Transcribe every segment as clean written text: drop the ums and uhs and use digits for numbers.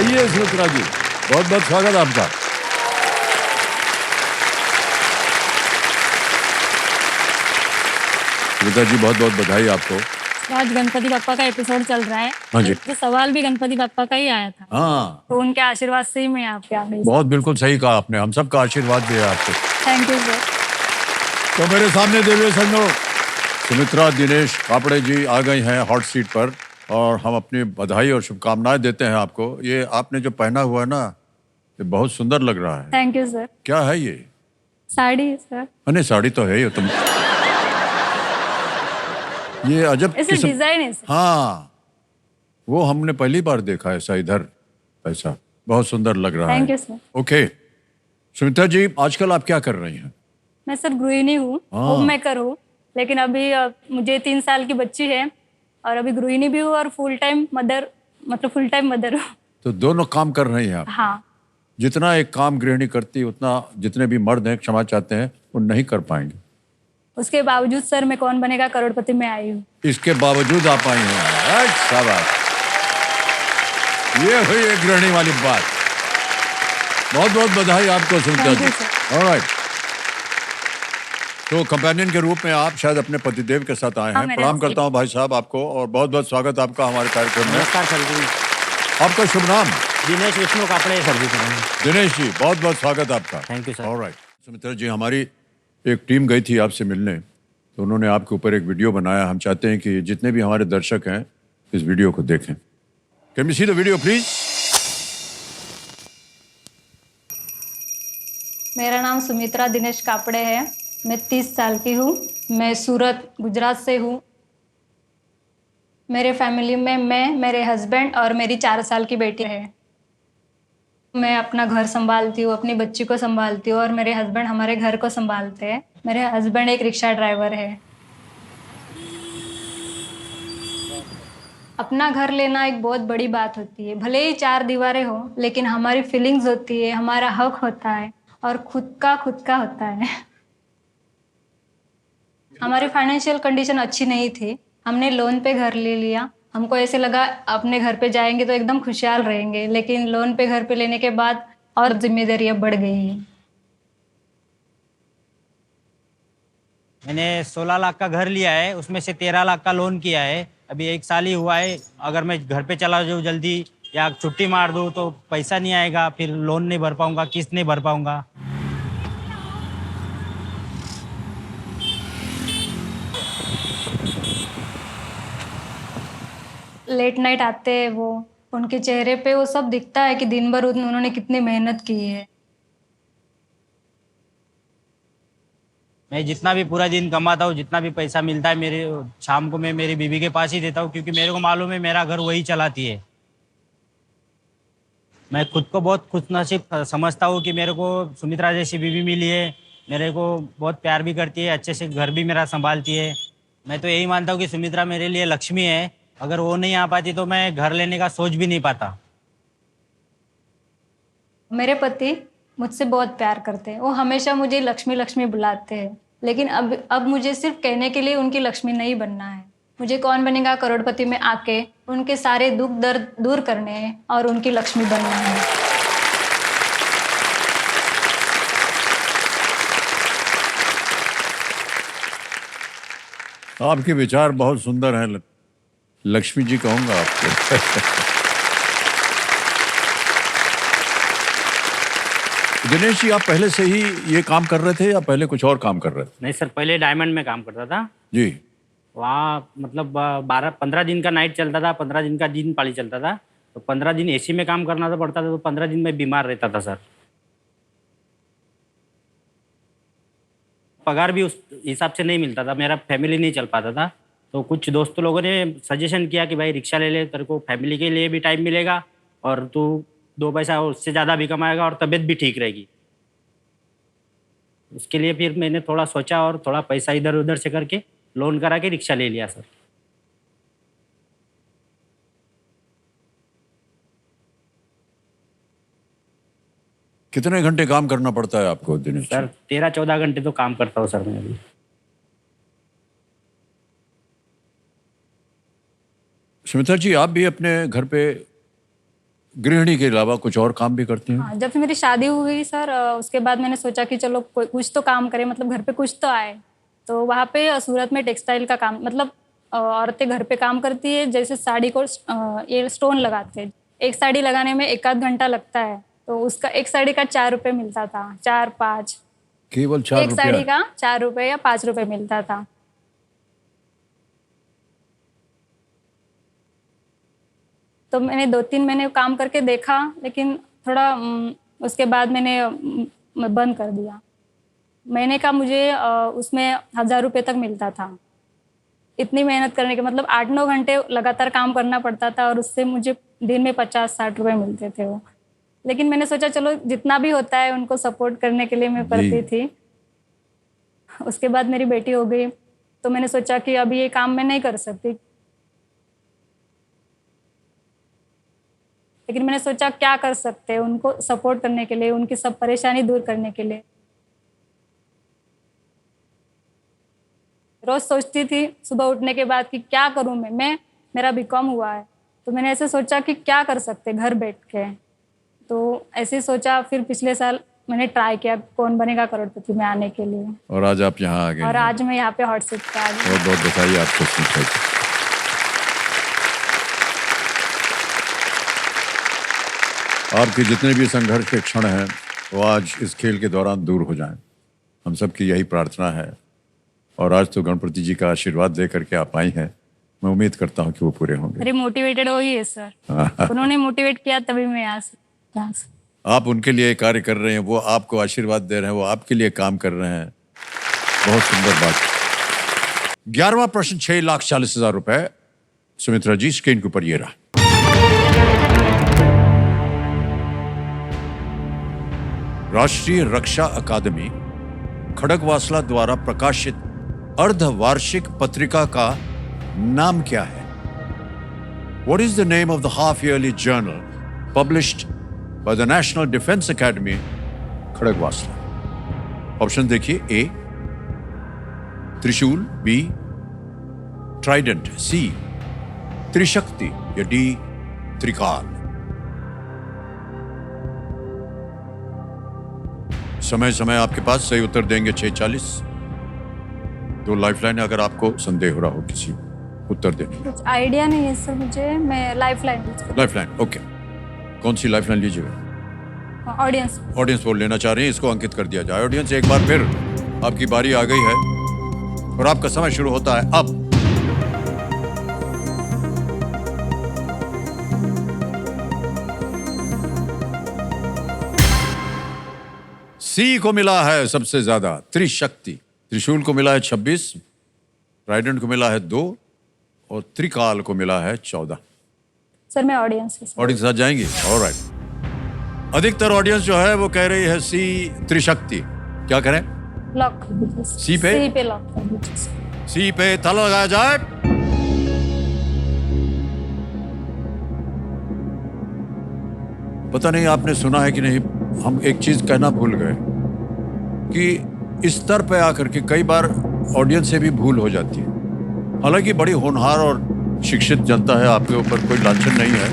आइए सुमित्रा जी, बहुत बहुत स्वागत आपका। सुमित्रा जी, बहुत बहुत बधाई आपको। आज गणपति बप्पा का एपिसोड चल रहा है। हाँ जी। तो सवाल भी गणपति बप्पा का ही आया था। हाँ, तो उनके आशीर्वाद से ही मैं यहाँ पे आ गई। बहुत बिल्कुल सही कहा आपने, हम सबका आशीर्वाद भी है आपको। Thank you sir. तो मेरे सामने देवी संजो सुमित्रा दिनेश कापड़े जी आ गई हैं हॉट सीट पर, और हम अपनी बधाई और शुभकामनाएं देते हैं आपको। ये आपने जो पहना हुआ है ना, ये बहुत सुंदर लग रहा है। Thank you sir. क्या है ये? साड़ी है सर। अरे साड़ी तो है ही तुम। ये अजब ऐसे किस्म। डिजाइन है सर। हाँ, वो हमने पहली बार देखा ऐसा इधर, ऐसा बहुत सुंदर लग रहा है। Thank you sir. Okay Sumitra ji, आजकल आप क्या कर रही हैं? मैं सर गृहिणी हूँ, हाँ। होम मेकर हूँ। लेकिन अभी मुझे 3 साल की बच्ची है और अभी गृहिणी भी हूँ और फुल टाइम मदर, मतलब फुल टाइम मदर हूँ। तो दोनों काम कर रही हैं आप? हाँ। जितना एक काम गृहिणी करती है उतना जितने भी मर्द हैं क्षमा चाहते हैं वो नहीं कर पाएंगे। उसके बावजूद सर मैं कौन बनेगा करोड़पति में आई हूँ। इसके बावजूद आप आई हैं। शाबाश, ये हुई एक गृहिणी वाली बात। बहुत बहुत बधाई आपको सुमित्रा Thank you, जी। sir. ऑलराइट, तो कंपेनियन के रूप में आप शायद अपने पतिदेव के साथ आए हाँ, हैं। मेरे प्रणाम husband. करता हूं भाई साहब आपको, और बहुत बहुत स्वागत आपका हमारे कार्यक्रम में। नमस्कार सर जी। आपका शुभ नाम? दिनेश विष्णु कापड़े सर जी। दिनेश जी, बहुत बहुत स्वागत आपका। Thank you sir. Alright Sumitra ji, हमारी एक टीम गई थी आपसे मिलने, तो उन्होंने आपके ऊपर एक वीडियो बनाया। हम चाहते हैं कि जितने भी हमारे दर्शक हैं इस वीडियो को देखें। Can we see the video please? मेरा नाम सुमित्रा दिनेश कापड़े है। मैं 30 साल की हूँ। मैं सूरत गुजरात से हूँ। मेरे फैमिली में मैं, मेरे हस्बैंड और मेरी 4 साल की बेटी है। मैं अपना घर संभालती हूँ, अपनी बच्ची को संभालती हूँ और मेरे हस्बैंड हमारे घर को संभालते हैं। मेरे हस्बैंड एक रिक्शा ड्राइवर है। अपना घर लेना एक बहुत बड़ी बात होती है। भले ही 4 दीवारें हो, लेकिन हमारी फीलिंग्स होती है, हमारा हक होता है और खुद का होता है। हमारी फाइनेंशियल कंडीशन अच्छी नहीं थी। हमने लोन पे घर ले लिया। हमको ऐसे लगा अपने घर पे जाएंगे तो एकदम खुशहाल रहेंगे, लेकिन लोन पे घर पे लेने के बाद और जिम्मेदारियां बढ़ गई हैं। मैंने 16 लाख का घर लिया है, उसमें से 13 लाख का लोन किया है। अभी 1 साल ही हुआ है। अगर मैं घर पे चला जाऊँ जल्दी या छुट्टी मार दूँ तो पैसा नहीं आएगा, फिर लोन नहीं भर पाऊंगा, किस्त नहीं भर पाऊंगा। लेट नाइट आते हैं वो, उनके चेहरे पे वो सब दिखता है कि दिन भर उन्होंने कितनी मेहनत की है। मैं जितना भी पूरा दिन कमाता हूँ, जितना भी पैसा मिलता है, मेरे शाम को मैं मेरी बीवी के पास ही देता हूँ, क्योंकि मेरे को मालूम है मेरा घर वही चलाती है। मैं खुद को बहुत खुशनसीब समझता हूँ कि मेरे को सुमित्रा जैसी बीवी मिली है। मेरे को बहुत प्यार भी करती है, अच्छे से घर भी मेरा संभालती है। मैं तो यही मानता हूँ कि सुमित्रा मेरे लिए लक्ष्मी है। अगर वो नहीं आ पाती तो मैं घर लेने का सोच भी नहीं पाता। मेरे पति मुझसे बहुत प्यार करते हैं। वो हमेशा मुझे लक्ष्मी लक्ष्मी बुलाते हैं, लेकिन अब मुझे सिर्फ कहने के लिए उनकी लक्ष्मी नहीं बनना है। मुझे कौन बनेगा करोड़पति में आके उनके सारे दुख दर्द दूर करने हैं और उनकी लक्ष्मी बनना है। आपके विचार बहुत सुंदर हैं, लक्ष्मी जी कहूंगा आपको। दिनेश जी, आप पहले से ही ये काम कर रहे थे या पहले कुछ और काम कर रहे थे? नहीं सर, पहले डायमंड में काम करता था। जी। वहाँ मतलब 12-15 दिन का नाइट चलता था, 15 दिन का दिन पाली चलता था। तो 15 दिन एसी में काम करना तो पड़ता था, तो 15 दिन में बीमार रहता था सर। पगार भी उस हिसाब से नहीं मिलता था, मेरा फैमिली नहीं चल पाता था। तो कुछ दोस्त लोगों ने सजेशन किया कि भाई रिक्शा ले ले, तेरे को फैमिली के लिए भी टाइम मिलेगा और तू 2 पैसा उससे ज़्यादा भी कमाएगा और तबीयत भी ठीक रहेगी। उसके लिए फिर मैंने थोड़ा सोचा और थोड़ा पैसा इधर उधर से करके लोन करा के रिक्शा ले लिया सर। कितने घंटे काम करना पड़ता है आपको दिनेश सर जी? 13-14 घंटे तो काम करता हूँ सर मैं अभी। सुमित्रा जी, आप भी अपने घर पे गृहिणी के अलावा कुछ और काम भी करती हैं? हाँ, जब से मेरी शादी हुई सर, उसके बाद मैंने सोचा कि चलो कोई कुछ तो काम करे, मतलब घर पे कुछ तो आए। तो वहाँ पे सूरत में टेक्सटाइल का काम, मतलब औरतें घर पे काम करती है, जैसे साड़ी को ये स्टोन लगाते हैं। एक साड़ी लगाने में 1 आध घंटा लगता है, तो उसका एक साड़ी का 4 रुपये मिलता था, 4-5। केवल 4 एक साड़ी रुपया? का 4 रुपये या 5 रुपये मिलता था। तो मैंने 2-3 महीने काम करके देखा, लेकिन थोड़ा उसके बाद मैंने बंद कर दिया। महीने का मुझे उसमें 1,000 रुपये तक मिलता था। इतनी मेहनत करने के, मतलब 8-9 घंटे लगातार काम करना पड़ता था, और उससे मुझे दिन में 50-60 रुपये मिलते थे वो। लेकिन मैंने सोचा चलो जितना भी होता है उनको सपोर्ट करने के लिए मैं करती थी। उसके बाद मेरी बेटी हो गई, तो मैंने सोचा कि अभी ये काम मैं नहीं कर सकती। लेकिन मैंने सोचा क्या कर सकते हैं उनको सपोर्ट करने के लिए, उनकी सब परेशानी दूर करने के लिए। रोज सोचती थी सुबह उठने के बाद कि क्या करूं मैं मेरा बीकॉम हुआ है, तो मैंने ऐसे सोचा कि क्या कर सकते घर बैठ के। तो ऐसे ही सोचा, फिर पिछले साल मैंने ट्राई किया कौन बनेगा करोड़पति में आने के लिए, और आज आप यहाँ आ गए और हैं। आज मैं यहाँ पे हॉट सीट पे आ गई। बहुत बहुत बधाई आपको सुमित्रा जी। आपके जितने भी संघर्ष के क्षण हैं वो आज इस खेल के दौरान दूर हो जाएं, हम सबकी यही प्रार्थना है। और आज तो गणपति जी का आशीर्वाद दे करके आप आई हैं, मैं उम्मीद करता हूँ कि वो पूरे होंगे। अरे मोटिवेटेड हो ही है सर, उन्होंने मोटिवेट किया तभी मैं यहाँ से। आप उनके लिए कार्य कर रहे हैं, वो आपको आशीर्वाद दे रहे हैं, वो आपके लिए काम कर रहे हैं। बहुत सुंदर बात। 11वां प्रश्न 6,40,000 रुपए। सुमित्रा जी स्क्रीन के ऊपर ये रहा। राष्ट्रीय रक्षा अकादमी खड़गवासला द्वारा प्रकाशित अर्धवार्षिक पत्रिका का नाम क्या है? What is the name of the half-yearly journal published by the National Defense Academy, Khadakwasla? Option देखिए। ए त्रिशूल, बी ट्राइडेंट, सी त्रिशक्ति या डी त्रिकाल। समय समय आपके पास, सही उत्तर देंगे 6:40। 2 लाइफलाइन अगर आपको संदेह हो रहा हो किसी उत्तर देने। कुछ आइडिया नहीं है सर मुझे, मैं लाइफलाइन। Lifeline, okay. कौन सी लाइफलाइन लीजिएगा? ऑडियंस। ऑडियंस वोट लेना चाह रहे हैं, इसको अंकित कर दिया जाए। ऑडियंस एक बार फिर आपकी बारी आ गई है और आपका समय शुरू होता है अब। सी को मिला है सबसे ज्यादा, त्रिशक्ति। त्रिशूल को मिला है 26, ट्राइडेंट को मिला है 2 और त्रिकाल को मिला है 14। सर मैं ऑडियंस के साथ। ऑडियंस साथ जाएंगी? ऑलराइट। अधिकतर ऑडियंस जो है वो कह रही है सी त्रिशक्ति। क्या करें? लॉक कर दीजिए। सी पे? सी पे लॉक कर दीजिए। सी पे ताला लगाया जाए। पता नहीं आपने सुना है कि नहीं, हम एक चीज कहना भूल गए कि इस स्तर पे आकर के कई बार ऑडियंस से भी भूल हो जाती है। हालांकि बड़ी होनहार और शिक्षित जनता है, आपके ऊपर कोई लांछन नहीं है।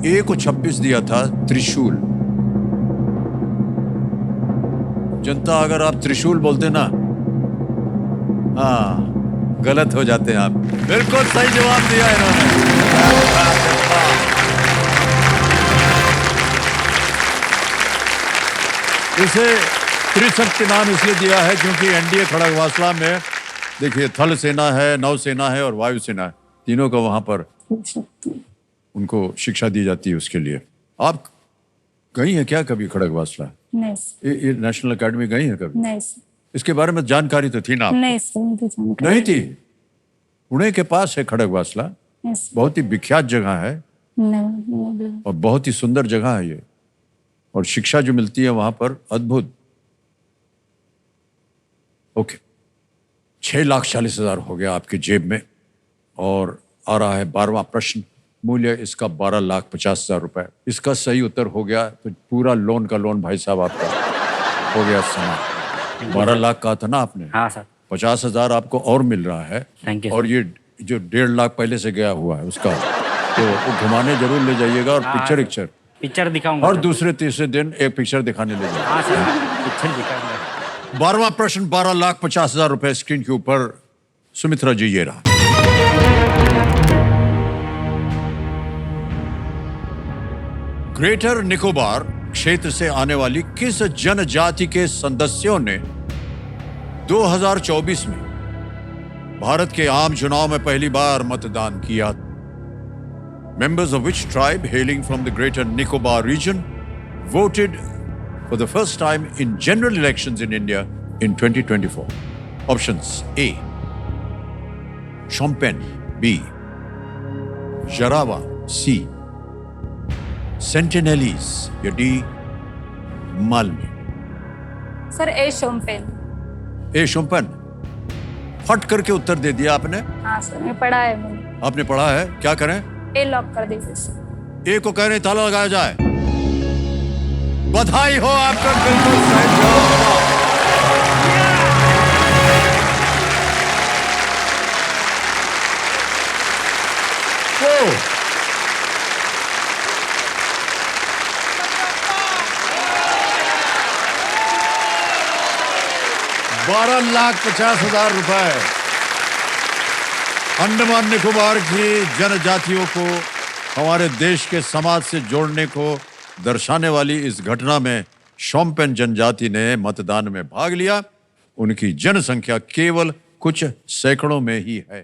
ए को 26 दिया था त्रिशूल। जनता अगर आप त्रिशूल बोलते ना, हाँ गलत हो जाते हैं आप। बिल्कुल सही जवाब दिया इन्होंने। इसे त्रिशक्ति नाम इसलिए दिया है क्योंकि एनडीए खड़गवासला में देखिए थल सेना है, नौसेना है और वायु सेना है, तीनों का वहां पर उनको शिक्षा दी जाती है। उसके लिए आप गई हैं क्या कभी खड़गवासला? नहीं सर। ये नेशनल एकेडमी गई हैं कभी? नहीं सर। इसके बारे में जानकारी तो थी ना आपको? नहीं सर, मुझे जानकारी नहीं थी। पुणे के पास है खड़गवासला, नहीं सर। बहुत ही विख्यात जगह है नहीं। और बहुत ही सुंदर जगह है ये, और शिक्षा जो मिलती है वहां पर अद्भुत। ओके, 6,40,000 हो गया आपकी जेब में और आ रहा है 12वां प्रश्न। मूल्य इसका 12,50,000 रुपए। इसका सही उत्तर हो गया तो पूरा लोन का लोन भाई साहब आपका हो गया समाप्त। 12 लाख कहा था ना आपने? हाँ सर। 50,000 आपको और मिल रहा है। थैंक यू और ये जो 1.5 लाख पहले से गया हुआ है उसका, तो वो घुमाने जरूर ले जाइएगा और पिक्चर पिक्चर दिखाऊंगा और सर। दूसरे तीसरे दिन एक पिक्चर दिखाने ले जाइए। हाँ सर, पिक्चर दिखाऊंगा। 12वां प्रश्न 12,50,000 रुपए स्क्रीन के ऊपर। सुमित्रा जी ये रहा। ग्रेटर निकोबार क्षेत्र से आने वाली किस जनजाति के सदस्यों ने 2024 में भारत के आम चुनाव में पहली बार मतदान किया? Members of which tribe hailing from the Greater Nicobar region voted for the first time in general elections in India in 2024? Options: A. Shompen, B. Jarawa, C. Sentinelese, या D. Malmi. सर ए शोम्पेन। ए शोम्पेन, फट करके उत्तर दे दिया आपने। हाँ sir, मैं पढ़ा है मैंने। आपने पढ़ा है, क्या करें? ए लॉक कर दीजिए सर। ए को कहने ताला लगाया जाए। बधाई हो आपका, बिल्कुल सही जवाब। ओ, 12,50,000 रुपए अंडमान निकोबार की जनजातियों को हमारे देश के समाज से जोड़ने को दर्शाने वाली इस घटना में शोम्पेन जनजाति ने मतदान में भाग लिया। उनकी जनसंख्या केवल कुछ सैकड़ों में ही है।